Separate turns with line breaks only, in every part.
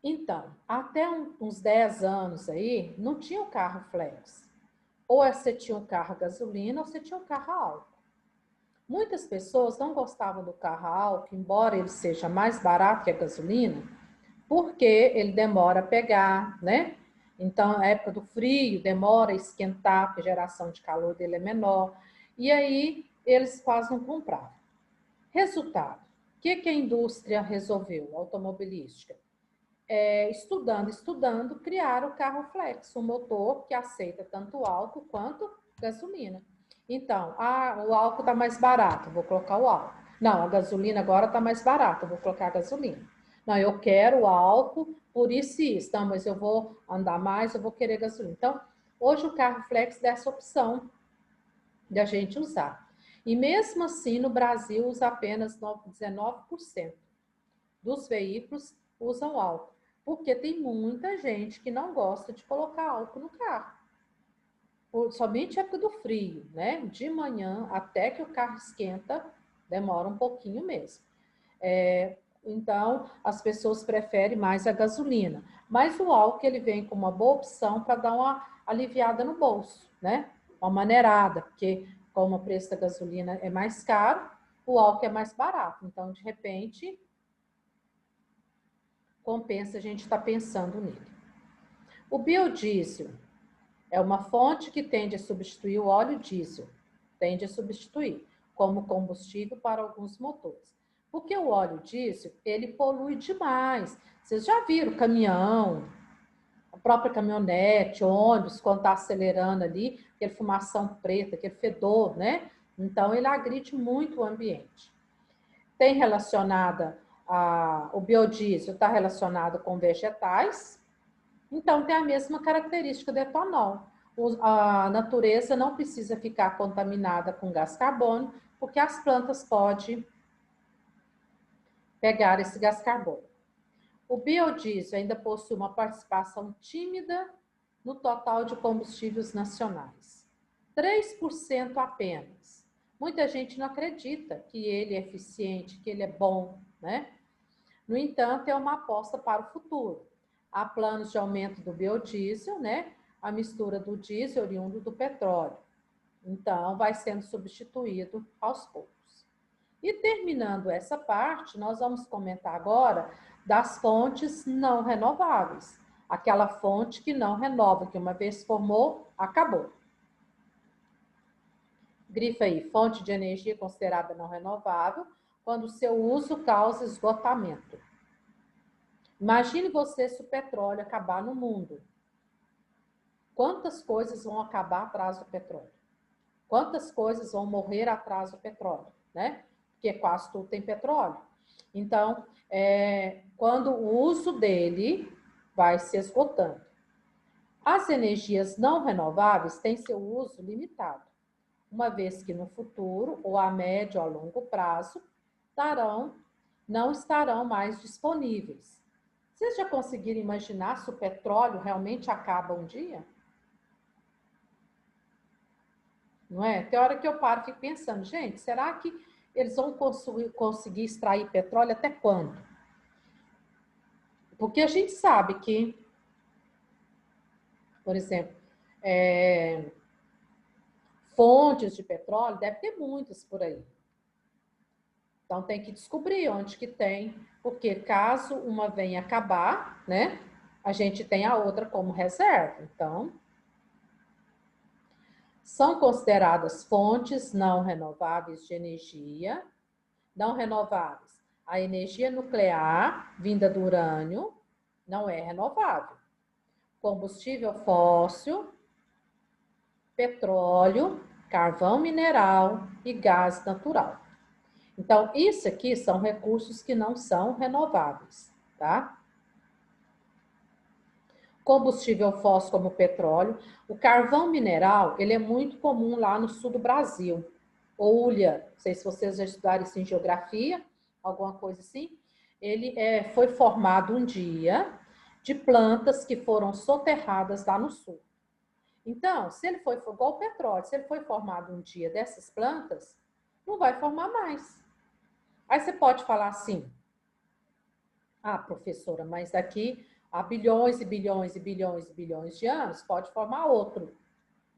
Então, até uns 10 anos aí, não tinha o carro flex. Ou você tinha um carro a gasolina ou você tinha um carro a álcool. Muitas pessoas não gostavam do carro a álcool, embora ele seja mais barato que a gasolina, porque ele demora a pegar, né? Então, na época do frio, demora a esquentar, porque a geração de calor dele é menor. E aí, eles quase não compravam. Resultado, o que a indústria resolveu, automobilística? Estudando, criaram o carro flex, um motor que aceita tanto álcool quanto gasolina. Então, o álcool está mais barato, vou colocar o álcool. Não, a gasolina agora está mais barata, vou colocar a gasolina. Não, eu quero o álcool, por isso e isso. Não, mas eu vou andar mais, eu vou querer gasolina. Então, hoje o carro flex dá essa opção de a gente usar. E mesmo assim, no Brasil, usa apenas 19% dos veículos usam álcool. Porque tem muita gente que não gosta de colocar álcool no carro. Somente época do frio, né? De manhã até que o carro esquenta, demora um pouquinho mesmo. Então, as pessoas preferem mais a gasolina. Mas o álcool, ele vem com uma boa opção para dar uma aliviada no bolso, né? Uma maneirada, porque como o preço da gasolina é mais caro, o álcool é mais barato. Então, de repente, compensa a gente estar pensando nele. O biodiesel é uma fonte que tende a substituir o óleo diesel, tende a substituir como combustível para alguns motores. Porque o óleo diesel, ele polui demais. Vocês já viram caminhão, a própria caminhonete, ônibus, quando está acelerando ali, aquele fumação preta, aquele fedor, né? Então, ele agride muito o ambiente. Tem relacionada, o biodiesel está relacionado com vegetais, então tem a mesma característica do etanol. A natureza não precisa ficar contaminada com gás carbônico, porque as plantas podem pegar esse gás carbônico. O biodiesel ainda possui uma participação tímida no total de combustíveis nacionais. 3% apenas. Muita gente não acredita que ele é eficiente, que ele é bom, né? No entanto, é uma aposta para o futuro. Há planos de aumento do biodiesel, né? A mistura do diesel oriundo do petróleo. Então, vai sendo substituído aos poucos. E terminando essa parte, nós vamos comentar agora das fontes não renováveis. Aquela fonte que não renova, que uma vez formou, acabou. Grifa aí, fonte de energia considerada não renovável, quando o seu uso causa esgotamento. Imagine você se o petróleo acabar no mundo. Quantas coisas vão acabar atrás do petróleo? Quantas coisas vão morrer atrás do petróleo, né? Porque quase tudo tem petróleo. Então, quando o uso dele vai se esgotando. As energias não renováveis têm seu uso limitado, uma vez que no futuro, ou a médio ou a longo prazo, não estarão mais disponíveis. Vocês já conseguiram imaginar se o petróleo realmente acaba um dia? Não é? Tem hora que eu paro e fico pensando, gente, será que eles vão conseguir extrair petróleo até quando? Porque a gente sabe que, por exemplo, fontes de petróleo, deve ter muitas por aí. Então tem que descobrir onde que tem, porque caso uma venha acabar, né, a gente tem a outra como reserva. Então, são consideradas fontes não renováveis de energia, não renováveis. A energia nuclear, vinda do urânio, não é renovável. Combustível fóssil, petróleo, carvão mineral e gás natural. Então, isso aqui são recursos que não são renováveis, tá? Combustível fóssil como petróleo. O carvão mineral, ele é muito comum lá no sul do Brasil. Olha, não sei se vocês já estudaram isso em geografia, alguma coisa assim. Ele foi formado um dia de plantas que foram soterradas lá no sul. Então, se ele foi igual o petróleo, se ele foi formado um dia dessas plantas, não vai formar mais. Aí você pode falar assim, ah, professora, mas daqui há bilhões e bilhões e bilhões e bilhões de anos, pode formar outro.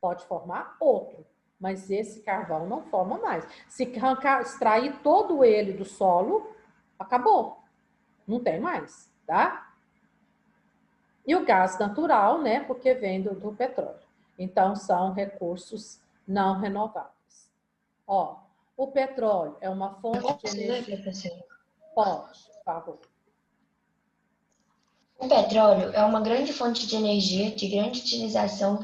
Pode formar outro. Mas esse carvão não forma mais. Se arrancar, extrair todo ele do solo, acabou. Não tem mais, tá? E o gás natural, né? Porque vem do petróleo. Então, são recursos não renováveis. Ó, o petróleo é uma fonte de energia. Pode, por favor.
O petróleo é uma grande fonte de energia de grande utilização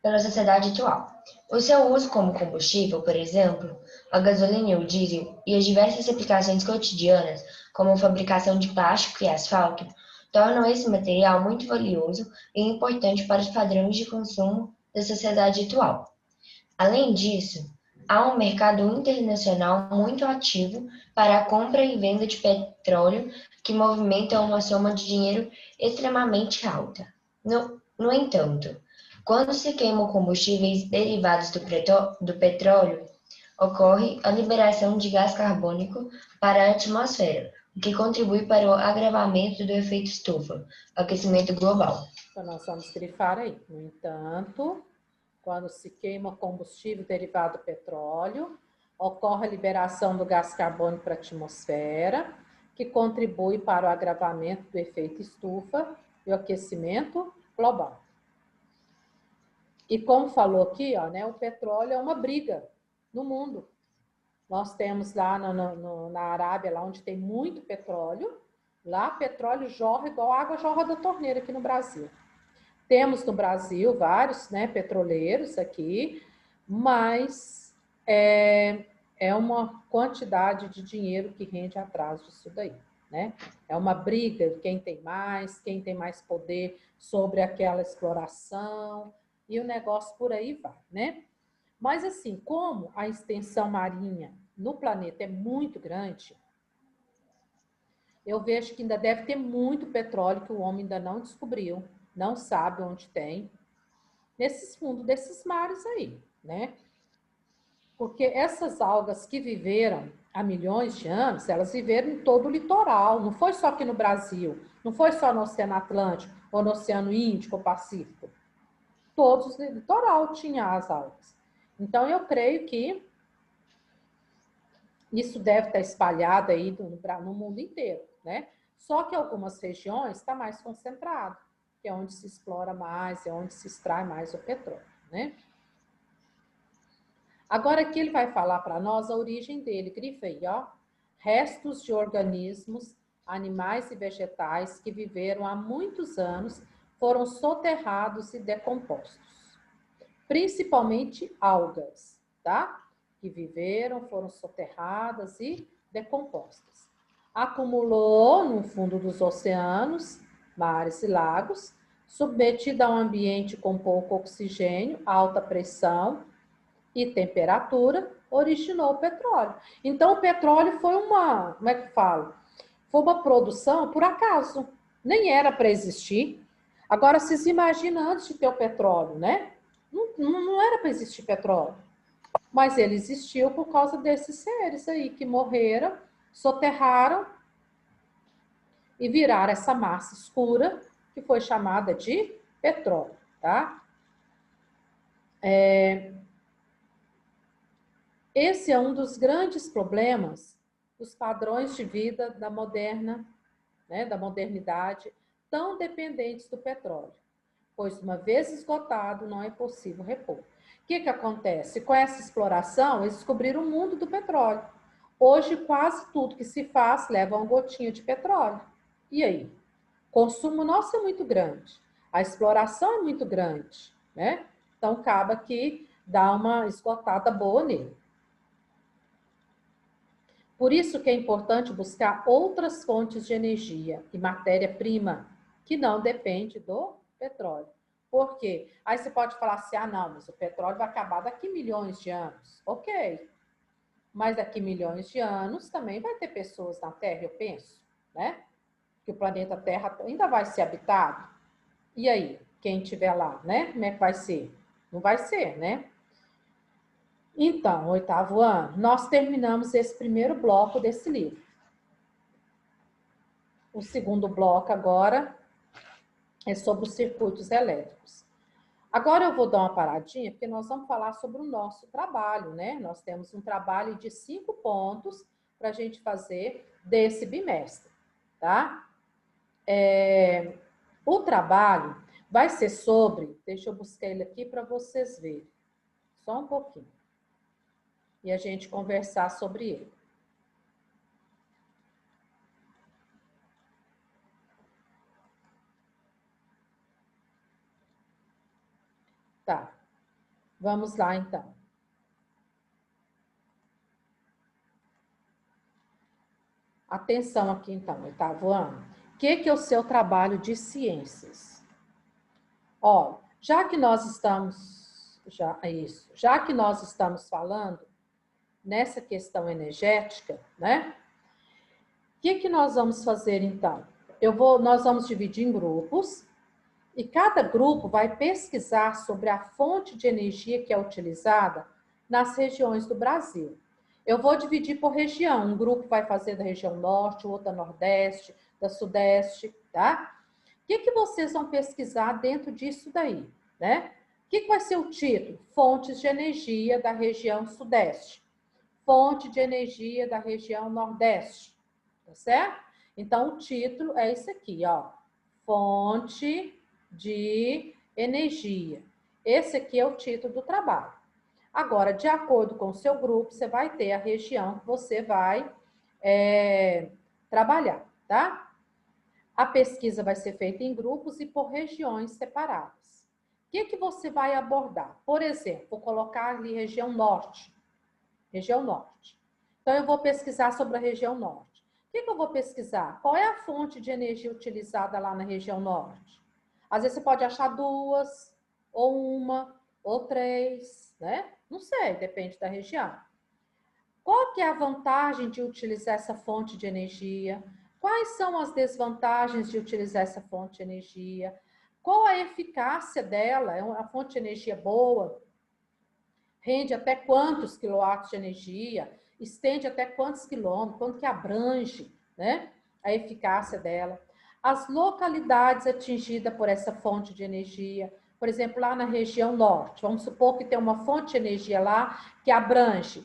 pela sociedade atual. O seu uso como combustível, por exemplo, a gasolina e o diesel, e as diversas aplicações cotidianas, como a fabricação de plástico e asfalto, tornam esse material muito valioso e importante para os padrões de consumo da sociedade atual. Além disso, há um mercado internacional muito ativo para a compra e venda de petróleo que movimenta uma soma de dinheiro extremamente alta. No entanto, quando se queimam combustíveis derivados do petróleo, ocorre a liberação de gás carbônico para a atmosfera, o que contribui para o agravamento do efeito estufa, aquecimento global.
Então, nós vamos grifar aí. No entanto, quando se queima combustível derivado do petróleo, ocorre a liberação do gás carbônico para a atmosfera, que contribui para o agravamento do efeito estufa e o aquecimento global. E como falou aqui, ó, né, o petróleo é uma briga no mundo. Nós temos lá na Arábia, lá onde tem muito petróleo, lá petróleo jorra igual a água jorra da torneira aqui no Brasil. Temos no Brasil vários, né, petroleiros aqui, mas é uma quantidade de dinheiro que rende atrás disso daí, né? É uma briga de quem tem mais poder sobre aquela exploração, e o negócio por aí vai, né? Mas assim, como a extensão marinha no planeta é muito grande, eu vejo que ainda deve ter muito petróleo que o homem ainda não descobriu, não sabe onde tem, nesses fundos desses mares aí, né? Porque essas algas que viveram há milhões de anos, elas viveram em todo o litoral, não foi só aqui no Brasil, não foi só no Oceano Atlântico, ou no Oceano Índico ou Pacífico. Todos no litoral tinham as algas. Então, eu creio que isso deve estar espalhado aí no mundo inteiro, né? Só que algumas regiões está mais concentrado, que é onde se explora mais, é onde se extrai mais o petróleo, né? Agora aqui ele vai falar para nós a origem dele, grifa aí, ó. Restos de organismos, animais e vegetais que viveram há muitos anos foram soterrados e decompostos. Principalmente algas, tá? Que viveram, foram soterradas e decompostas. Acumulou no fundo dos oceanos, mares e lagos, submetida a um ambiente com pouco oxigênio, alta pressão e temperatura, originou o petróleo. Então, o petróleo foi uma, como é que falo? Foi uma produção por acaso. Nem era para existir. Agora, vocês imaginam antes de ter o petróleo, né? Não era para existir petróleo. Mas ele existiu por causa desses seres aí que morreram, soterraram e viraram essa massa escura que foi chamada de petróleo, tá? Esse é um dos grandes problemas dos padrões de vida da moderna, né, da modernidade, tão dependentes do petróleo, pois uma vez esgotado não é possível repor. O que acontece? Com essa exploração, eles descobriram o mundo do petróleo. Hoje, quase tudo que se faz leva uma gotinha de petróleo. E aí? O consumo nosso é muito grande, a exploração é muito grande, né? Então, acaba que dá uma esgotada boa nele. Por isso que é importante buscar outras fontes de energia e matéria-prima que não depende do petróleo. Por quê? Aí você pode falar assim, ah, não, mas o petróleo vai acabar daqui milhões de anos. Ok. Mas daqui milhões de anos também vai ter pessoas na Terra, eu penso, né? Que o planeta Terra ainda vai ser habitado. E aí, quem estiver lá, né? Como é que vai ser? Não vai ser, né? Então, 8º ano, nós terminamos esse primeiro bloco desse livro. O segundo bloco agora é sobre os circuitos elétricos. Agora eu vou dar uma paradinha, porque nós vamos falar sobre o nosso trabalho, né? Nós temos um trabalho de 5 pontos para a gente fazer desse bimestre, tá? O trabalho vai ser sobre, deixa eu buscar ele aqui para vocês verem, só um pouquinho, e a gente conversar sobre ele. Tá, vamos lá então. Atenção aqui então, oitavo ano. O que é o seu trabalho de ciências? Ó, já que nós estamos falando nessa questão energética, né? O que nós vamos fazer então? Nós vamos dividir em grupos e cada grupo vai pesquisar sobre a fonte de energia que é utilizada nas regiões do Brasil. Eu vou dividir por região. Um grupo vai fazer da região norte, o outro da nordeste, da sudeste, tá? O que vocês vão pesquisar dentro disso daí, né? O que vai ser o título? Fontes de energia da região sudeste. Fonte de energia da região nordeste, tá certo? Então, o título é esse aqui, ó. Fonte de energia. Esse aqui é o título do trabalho. Agora, de acordo com o seu grupo, você vai ter a região que você vai trabalhar, tá? A pesquisa vai ser feita em grupos e por regiões separadas. O que você vai abordar? Por exemplo, vou colocar ali região norte. Região norte. Então, eu vou pesquisar sobre a região norte. O que eu vou pesquisar? Qual é a fonte de energia utilizada lá na região norte? Às vezes você pode achar 2, ou 1, ou 3, né? Não sei, depende da região. Qual que é a vantagem de utilizar essa fonte de energia? Quais são as desvantagens de utilizar essa fonte de energia? Qual a eficácia dela? É uma fonte de energia boa? Rende até quantos quilowatts de energia? Estende até quantos quilômetros? Quanto que abrange, né? A eficácia dela. As localidades atingidas por essa fonte de energia. Por exemplo, lá na região norte, vamos supor que tem uma fonte de energia lá que abrange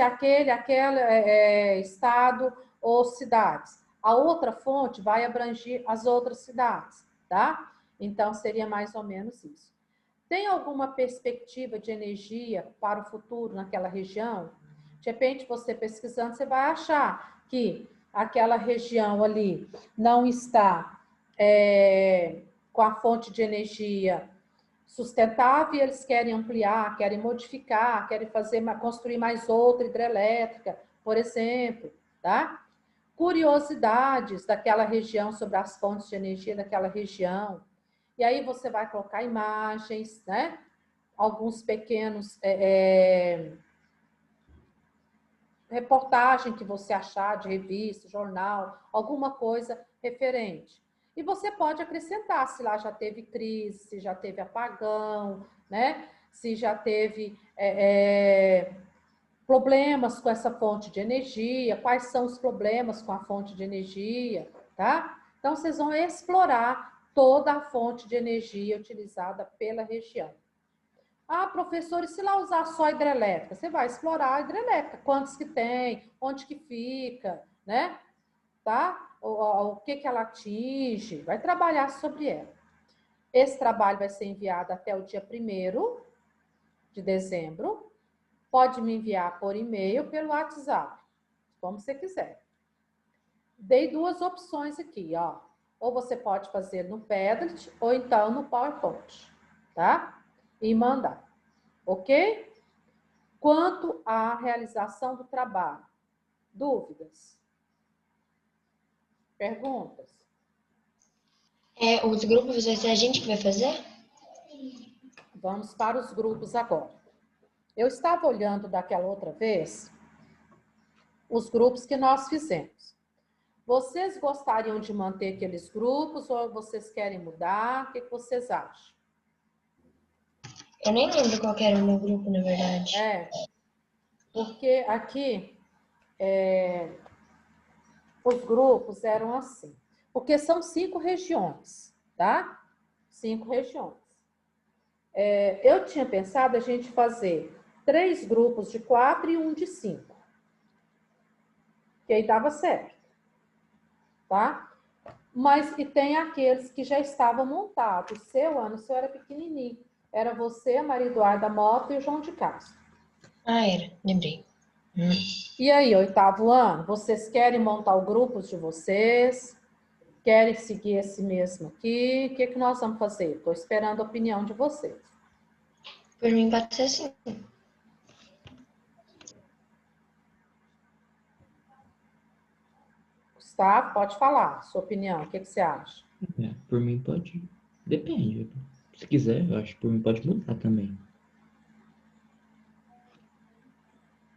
aquele estado ou cidades. A outra fonte vai abranger as outras cidades, tá? Então, seria mais ou menos isso. Tem alguma perspectiva de energia para o futuro naquela região? De repente, você pesquisando, você vai achar que aquela região ali não está com a fonte de energia sustentável e eles querem ampliar, querem modificar, querem construir mais outra hidrelétrica, por exemplo, tá? Curiosidades daquela região sobre as fontes de energia daquela região. E aí você vai colocar imagens, né? Alguns pequenos reportagem que você achar de revista, jornal, alguma coisa referente. E você pode acrescentar se lá já teve crise, se já teve apagão, né? Se já teve problemas com essa fonte de energia, quais são os problemas com a fonte de energia, tá? Então, vocês vão explorar toda a fonte de energia utilizada pela região. Ah, professor, e se lá usar só hidrelétrica? Você vai explorar a hidrelétrica, quantos que tem, onde que fica, né? Tá? O que ela atinge, vai trabalhar sobre ela. Esse trabalho vai ser enviado até o dia 1º de dezembro. Pode me enviar por e-mail, pelo WhatsApp, como você quiser. Dei 2 opções aqui, ó. Ou você pode fazer no Padlet, ou então no PowerPoint, tá? E mandar, ok? Quanto à realização do trabalho, dúvidas? Perguntas?
Os grupos vai ser a gente que vai fazer?
Vamos para os grupos agora. Eu estava olhando daquela outra vez os grupos que nós fizemos. Vocês gostariam de manter aqueles grupos ou vocês querem mudar? O que vocês acham?
Eu nem lembro qual era o meu grupo, na verdade.
Porque aqui os grupos eram assim. Porque são 5 regiões, tá? 5 regiões. Eu tinha pensado a gente fazer 3 grupos de 4 e um de 5. Que aí dava certo, tá? Mas e tem aqueles que já estavam montados. O seu era pequenininho. Era você, a Maria Eduarda Mota e o João de Castro.
Ah, era. Lembrei.
E aí, 8º ano, vocês querem montar o grupo de vocês? Querem seguir esse mesmo aqui? O que, que nós vamos fazer? Estou esperando a opinião de vocês.
Por mim pode ser assim.
Gustavo, pode falar, sua opinião, o que, que você acha?
Por mim pode. Depende. Se quiser, eu acho que por mim pode mudar também.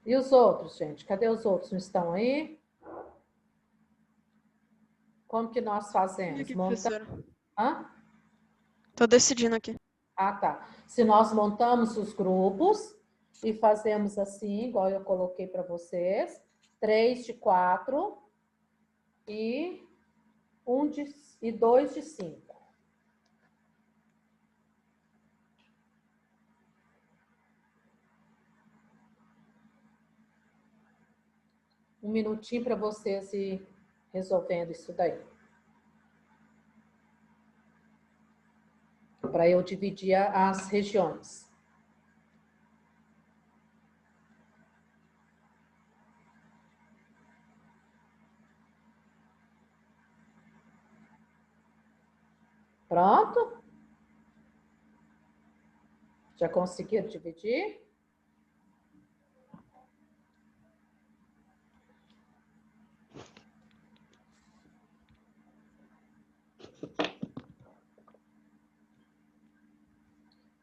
E os outros, gente? Cadê os outros? Não estão aí? Como que nós fazemos?
Aqui, professora.
Hã?
Tô decidindo aqui.
Ah, tá. Se nós montamos os grupos e fazemos assim, igual eu coloquei para vocês, 3 de 4 e 2 de 5. Um minutinho para vocês ir resolvendo isso daí. Para eu dividir as regiões. Pronto? Já conseguiram dividir?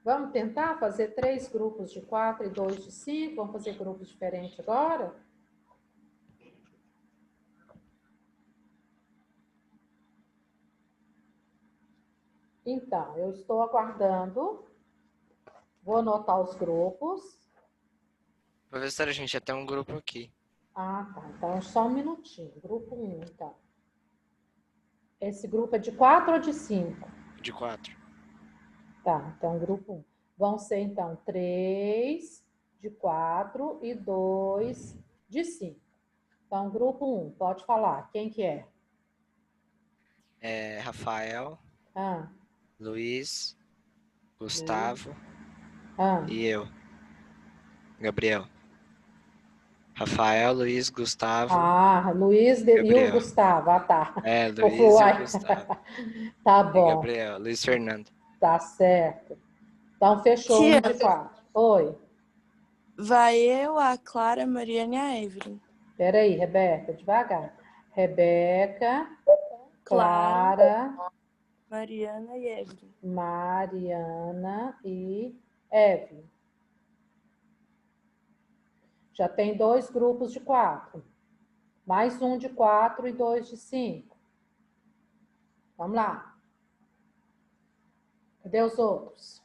Vamos tentar fazer 3 grupos de 4 e 2 de 5? Vamos fazer grupos diferentes agora? Então, eu estou aguardando. Vou anotar os grupos.
Professora, a gente já tem um grupo aqui.
Ah, tá. Então, só um minutinho. Grupo 1, então. Esse grupo é de 4 ou de 5?
De 4.
Tá, então, grupo 1. Vão ser, então, 3 de 4 e 2 de 5. Então, grupo 1, pode falar. Quem que é?
É Rafael,
Ah,
Luiz, Gustavo
ah.
e eu. Gabriel. Rafael, Luiz, Gustavo.
Ah, Luiz e o
Gabriel.
Gustavo. Ah, tá.
É,
Vou
Luiz e
falar.
o Gustavo.
Tá
E
bom,
Gabriel. Luiz Fernando.
tá certo. Então, fechou um de 4. Oi.
Vai eu, a Clara, a Mariana e a Evelyn.
Peraí, Rebeca, devagar. Rebeca, Clara,
Mariana e Evelyn.
Mariana e Evelyn. Já tem 2 grupos de 4. Mais um de 4 e 2 de 5. Vamos lá. Cadê os outros?